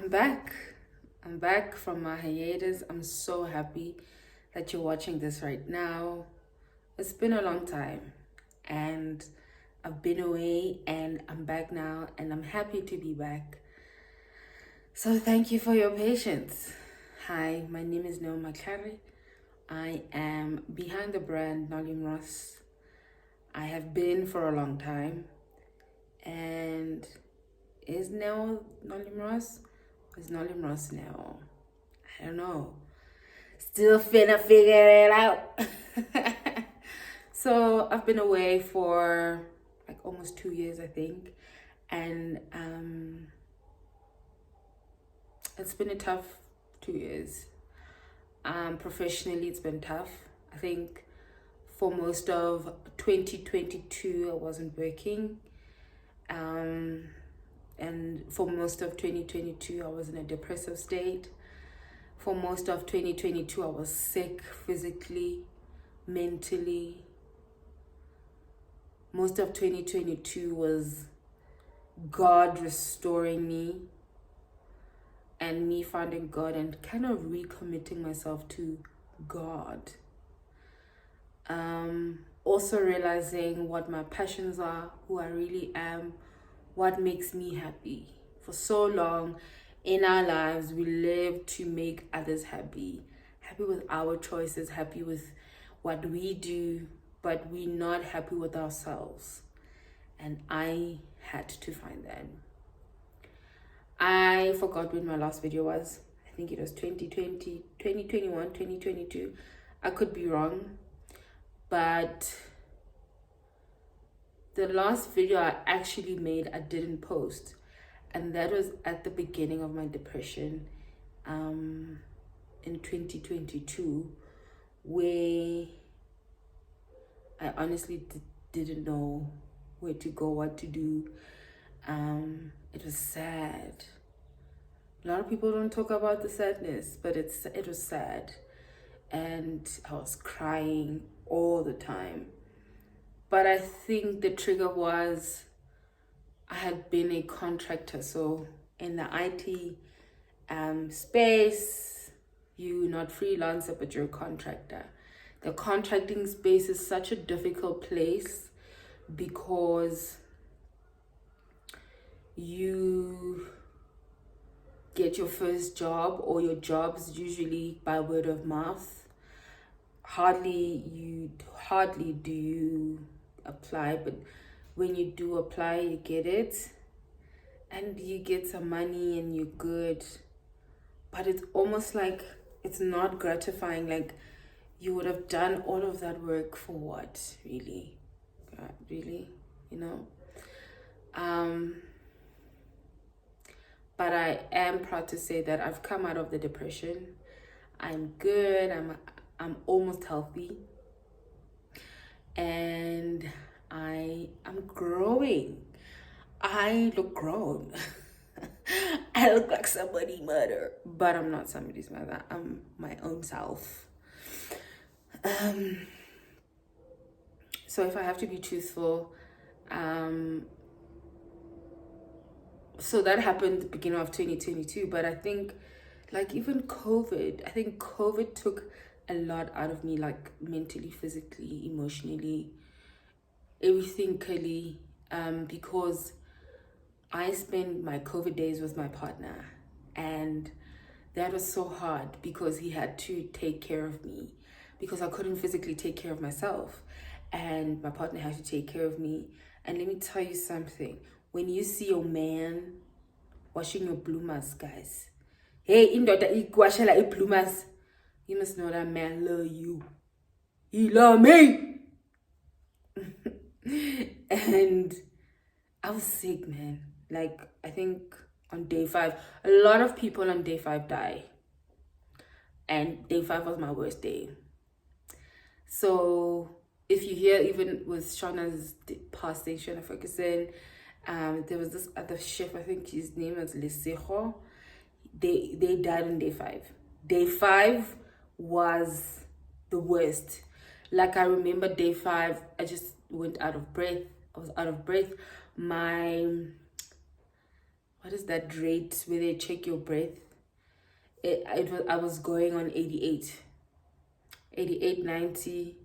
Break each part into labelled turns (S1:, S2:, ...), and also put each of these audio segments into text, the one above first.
S1: I'm back. I'm back from my hiatus. I'm so happy that you're watching this right now. It's been a long time and I've been away and I'm back now and I'm happy to be back. So thank you for your patience. Hi, my name is Neo Maklari. I am behind the brand Nolim Ross. I have been for a long time. And is Neo Nolim Ross? Is Nolim Ross now? I don't know. Still finna figure it out. So I've been away for like almost 2 years, I think. And it's been a tough 2 years. Professionally, it's been tough. I think for most of 2022, I wasn't working. And for most of 2022, I was in a depressive state. For most of 2022, I was sick physically, mentally. Most of 2022 was God restoring me and me finding God and kind of recommitting myself to God. Also realizing what my passions are, who I really am, what makes me happy. For so long in our lives, we live to make others happy with our choices, happy with what we do, but we're not happy with ourselves. And I had to find that. I forgot when my last video was. I think it was 2020, 2021, 2022. I could be wrong. But the last video I actually made, I didn't post. And that was at the beginning of my depression in 2022, where I honestly didn't know where to go, what to do. It was sad. A lot of people don't talk about the sadness, but it was sad. And I was crying all the time. But I think the trigger was I had been a contractor. So in the IT space, you're not freelancer, but you're a contractor. The contracting space is such a difficult place because you get your first job, or your jobs usually by word of mouth. Hardly do you apply, but when you do apply, you get it and you get some money and you're good. But it's almost like it's not gratifying. Like, you would have done all of that work for what? Really? Really? But I am proud to say that I've come out of the depression. I'm good. I'm almost healthy. And I'm growing. I look grown. I look like somebody's mother, but I'm not somebody's mother. I'm my own self. So if I have to be truthful, so that happened at the beginning of 2022, but I think like even COVID took a lot out of me, like mentally, physically, emotionally, everything, because I spent my COVID days with my partner, and that was so hard because he had to take care of me because I couldn't physically take care of myself, and my partner had to take care of me. And let me tell you something, when you see your man washing your bloomers, guys, hey, indoda ikwashela bloomers, you must know that man love you. He love me. And I was sick, man. Like, I think on day 5, a lot of people on day 5 die. And day 5 was my worst day. So if you hear, even with Shauna's passing, Shauna Ferguson, there was this other chef, I think his name was Lesejo. They died on day 5. Day 5 was the worst. Like, I remember day 5, I just went out of breath. I was out of breath. My what is that rate where they check your breath? I was going on 88, 90.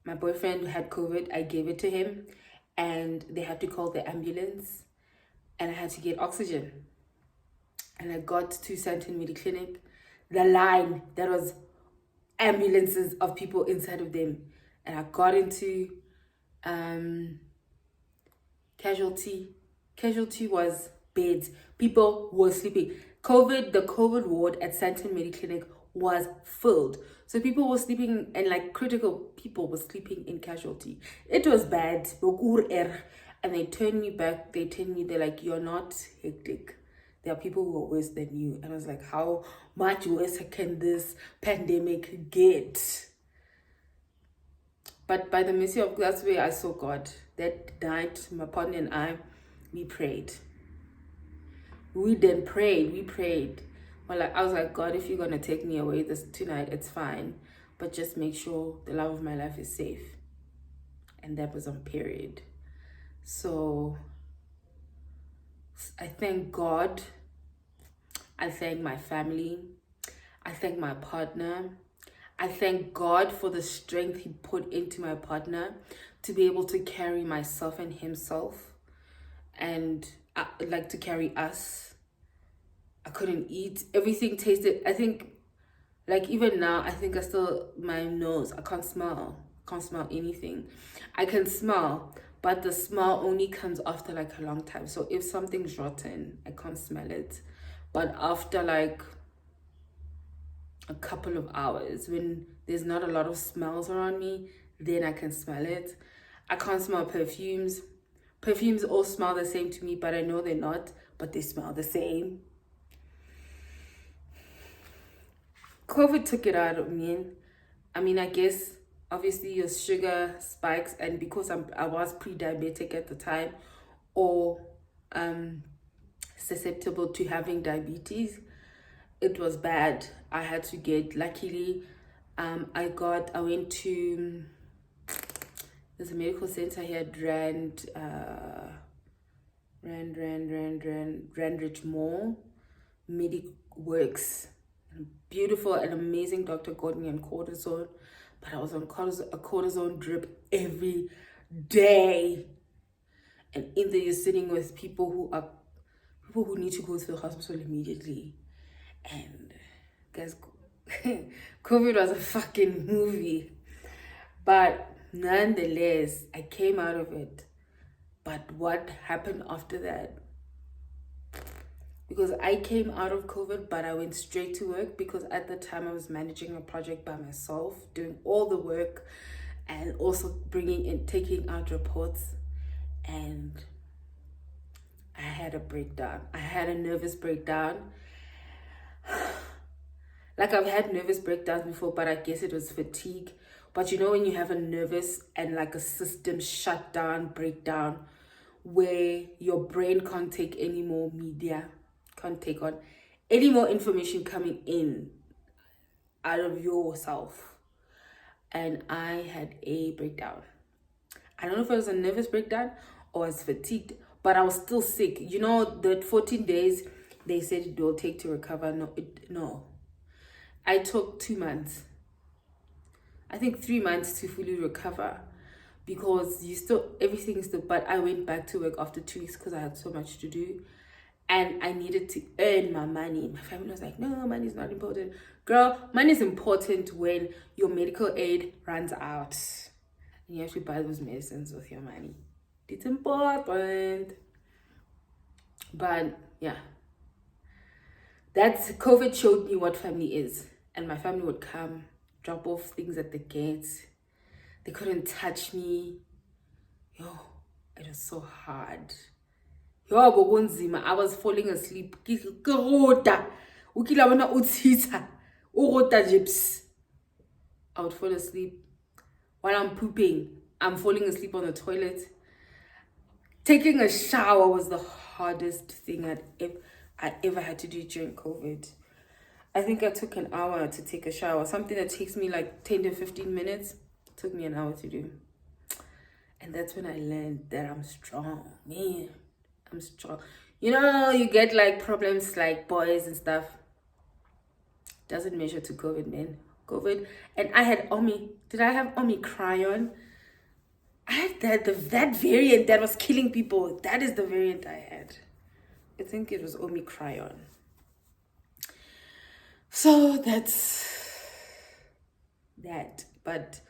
S1: My boyfriend had COVID. I gave it to him, and they had to call the ambulance, and I had to get oxygen. And I got to Sandton Mediclinic. The line, there was ambulances of people inside of them, and I got into casualty. Casualty was beds. People were sleeping. The COVID ward at Sandton Mediclinic was filled. So people were sleeping, and like critical people were sleeping in casualty. It was bad. And they turned me back. They're like, you're not hectic. There are people who are worse than you. And I was like, how much worse can this pandemic get? But by the mercy of God, that's where I saw God. That night, my partner and I, we prayed. We prayed. Well, I was like, God, if you're going to take me away tonight, it's fine. But just make sure the love of my life is safe. And that was on period. So I thank God. I thank my family. I thank my partner. I thank God for the strength he put into my partner to be able to carry myself and himself, and like to carry us. I couldn't eat. Everything tasted, I think, like even now, I think my nose, I can't smell anything. I can smell, but the smell only comes after like a long time. So if something's rotten, I can't smell it. But after like a couple of hours, when there's not a lot of smells around me, then I can smell it. I can't smell perfumes. Perfumes all smell the same to me, but I know they're not, but they smell the same. COVID took it out of me. I mean, I guess obviously your sugar spikes, and because I was pre-diabetic at the time, or susceptible to having diabetes, it was bad. I had to get, luckily, I went to, there's a medical center here at Randridge Mall, MediWorks. Beautiful and amazing doctor got me on cortisone, but I was on a cortisone drip every day. And in there, you're sitting with people who need to go to the hospital immediately. And guys, COVID was a fucking movie. But nonetheless, I came out of it. But what happened after that? Because I came out of COVID, but I went straight to work, because at the time I was managing a project by myself, doing all the work, and also taking out reports. And I had a breakdown. I had a nervous breakdown. Like, I've had nervous breakdowns before, but I guess it was fatigue. But you know when you have a nervous and like a system shutdown, breakdown, where your brain can't take any more media, can't take on any more information coming in out of yourself. And I had a breakdown. I don't know if it was a nervous breakdown or I was fatigued, but I was still sick. You know, that 14 days they said it will take to recover. No. I took 2 months. I think 3 months to fully recover, because everything is still, but I went back to work after 2 weeks because I had so much to do. And I needed to earn my money. My family was like, no, money is not important. Girl, money is important when your medical aid runs out. And you have to buy those medicines with your money. It's important. But yeah. COVID showed me what family is. And my family would come, drop off things at the gates. They couldn't touch me. Yo, it was so hard. I was falling asleep. I would fall asleep. While I'm pooping, I'm falling asleep on the toilet. Taking a shower was the hardest thing I ever had to do during COVID. I think I took an hour to take a shower. Something that takes me like 10 to 15 minutes took me an hour to do. And that's when I learned that I'm strong. Man, I'm strong. You know, you get like problems like boys and stuff. Doesn't measure to COVID, man. COVID. And I had Omi. Did I have Omicron? I had that variant that was killing people. That is the variant I had. I think it was Omicron. So that's that. But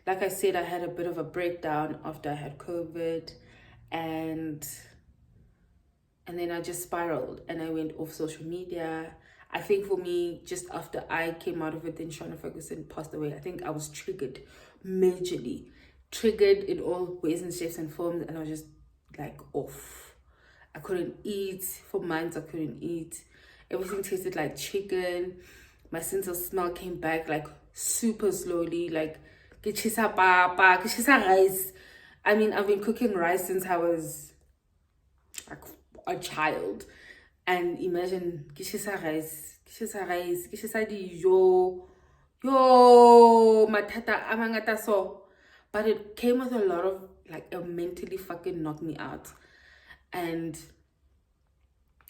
S1: like I said, I had a bit of a breakdown after I had COVID, and then I just spiraled and I went off social media. I think for me, just after I came out of it, then Shona Ferguson passed away. I think I was triggered, majorly triggered in all ways and shapes and forms, and I was just like off. I couldn't eat for months. I couldn't eat. Everything tasted like chicken. My sense of smell came back like super slowly, like kichisa papa, kichisa rice. I mean, I've been cooking rice since I was like a child. And imagine kichisa rice, kichisa dijo, yo, matata amangata so. But it came with a lot of like, it mentally fucking knocked me out. And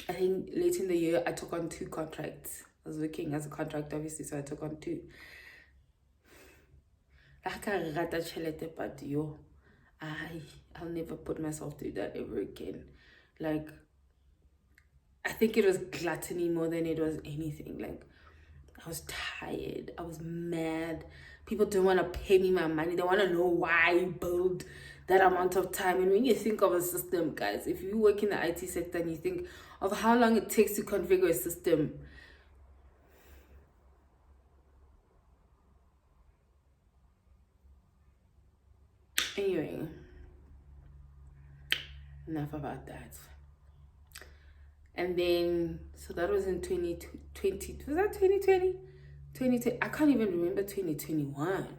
S1: I think late in the year, I took on 2 contracts. I was working as a contractor, obviously, so I took on 2. But yo, I'll never put myself through that ever again. Like, I think it was gluttony more than it was anything. Like, I was tired. I was mad. People don't want to pay me my money. They want to know why I build that amount of time. And when you think of a system, guys, if you work in the IT sector and you think of how long it takes to configure a system, anyway, enough about that. And then, so that was in 2020. Was that 2020? 2020. I can't even remember 2021.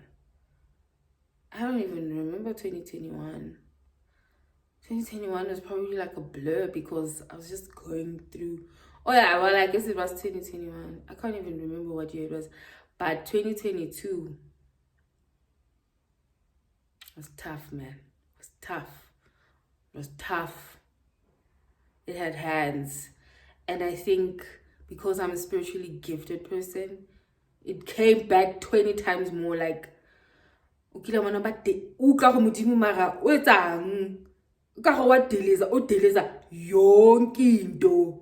S1: I don't even remember 2021. 2021 was probably like a blur because I was just going through. Oh yeah, well, I guess it was 2021. I can't even remember what year it was. But 2022 was tough, man. It was tough. It was tough. It had hands. And I think because I'm a spiritually gifted person, it came back 20 times more. Like, okay, I but deleza yonke into,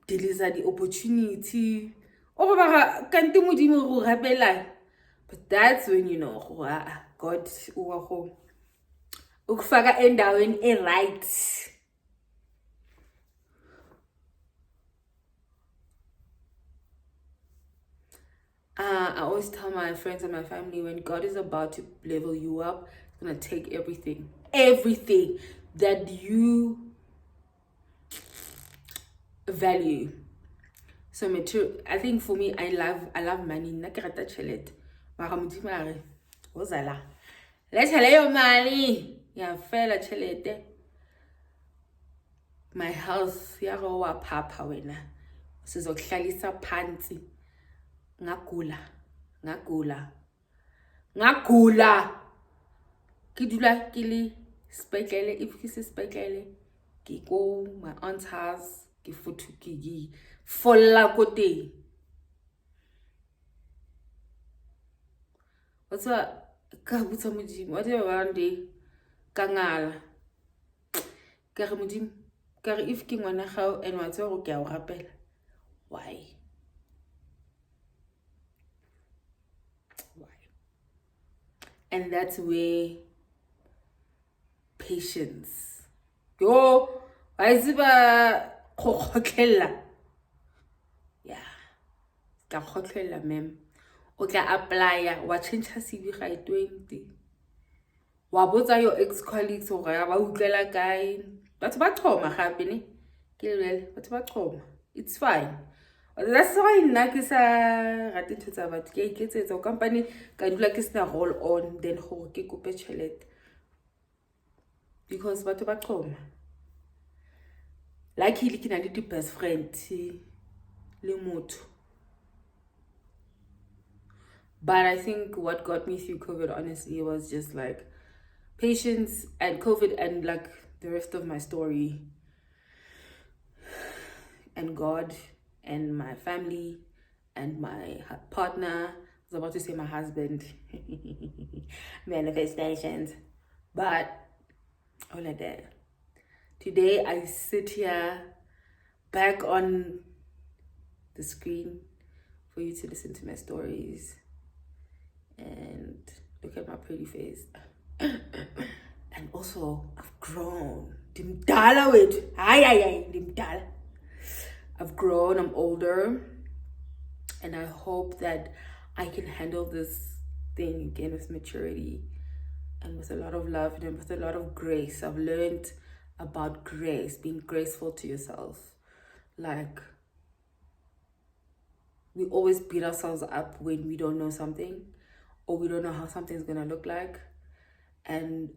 S1: deleza the opportunity. Kanti modimo go rapela. But that's when you know God ukufaka endaweni right. I always tell my friends and my family, when God is about to level you up, it's gonna take everything that you value. So I think for me, I love money. Nakerata chelet. Maramudimare. Ozala. Let's hello money. Yeah, fella chelete. My house, yaro wa papa wena. Sizoklalisa phansi. Ngagula ke dula ke le spetlele. If ke se spetlele ke go my aunt's house ke futhi ke folla ko teng. What's up? Ka butsa modimo what do one day ka ngala ka re modimo ka re if ke ngwana gao and wa tswa go ke a o rapela, why? And that's where patience. Yo, aiziba khokhotlella. Yeah. Ka khokhotlella mem. O tla apply wa change CV ga 20. Wa botsa your ex-colleagues gore ba utlela kae. Batho ba thoma gape ne. Ke lele, batho ba thoma. It's fine. That's why nna ke sa rate ntho tsa batho ke iketsetsa o company ka dula ke sena roll on then gore ke kope tšhelete because batho ba thoma. Luckily ke na le best friend le motho. But I think what got me through COVID honestly was just like patience and COVID and like the rest of my story. and God and my family and my partner. I was about to say my husband. Manifestations. But all of that. Today I sit here back on the screen for you to listen to my stories and look at my pretty face. And also, I've grown. I've grown, I'm older, and I hope that I can handle this thing again with maturity and with a lot of love and with a lot of grace. I've learned about grace, being graceful to yourself. Like, we always beat ourselves up when we don't know something, or we don't know how something's gonna look like,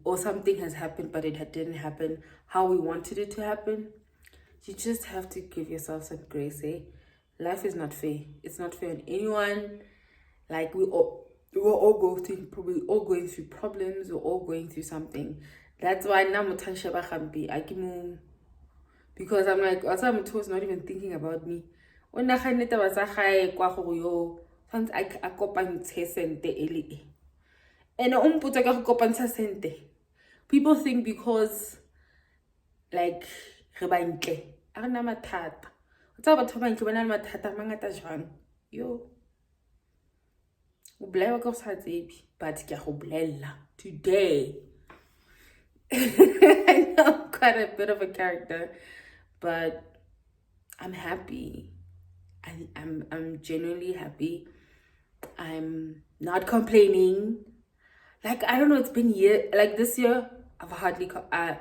S1: or something has happened but it didn't happen how we wanted it to happen. You just have to give yourself some grace. Life is not fair. It's not fair on anyone. Like, we're all going through problems. We're all going through something. That's why now because I'm like, also was not even thinking about me. When I and people think because like re bantle a rena mathata o tsa batho ba bantle ba na le mathata a mangata jwang yo o bolaiwa ka go sa tsebi but ke a go bolella today. I know I'm quite a bit of a character, but I'm happy. I'm genuinely happy. I'm not complaining. Like, I don't know, it's been like this year I've hardly complained.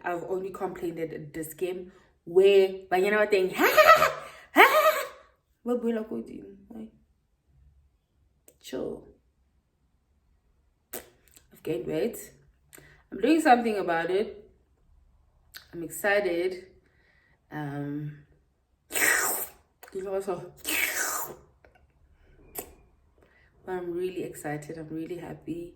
S1: I've only complained at this game where banyana ba teng ba buela ko dimo. Chill. I've gained weight. I'm doing something about it. I'm excited. I'm really excited. I'm really happy.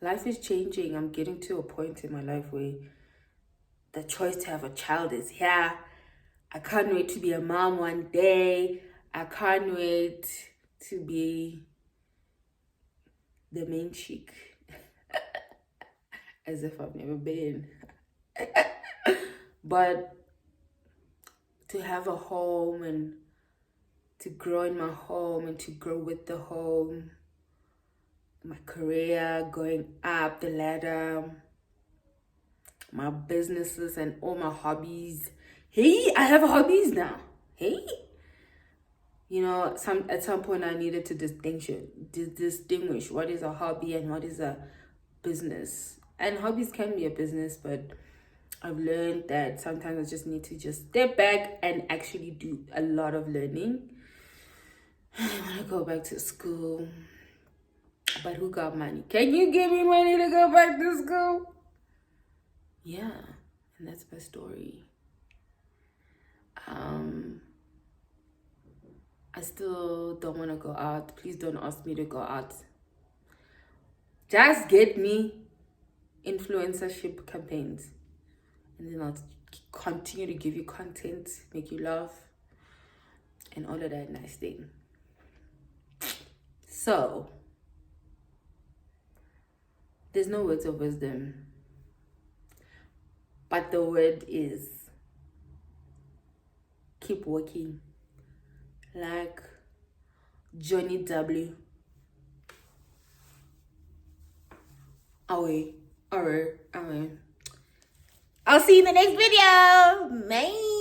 S1: Life is changing. I'm getting to a point in my life where the choice to have a child is here. I can't wait to be a mom one day. I can't wait to be the main chick. As if I've never been. But to have a home and to grow in my home and to grow with the home, my career going up the ladder, my businesses and all my hobbies. Hey, I have hobbies now. Hey, you know, at some point I needed to distinguish what is a hobby and what is a business. And hobbies can be a business, but I've learned that sometimes I just need to just step back and actually do a lot of learning. I want to go back to school, but who got money? Can you give me money to go back to school? Yeah, and that's my story. I still don't want to go out. Please don't ask me to go out. Just get me influencership campaigns, and then I'll continue to give you content, make you laugh, and all of that nice thing. So, there's no words of wisdom, but the word is keep working. Like Johnny W. Away. I'll see you in the next video. Bye.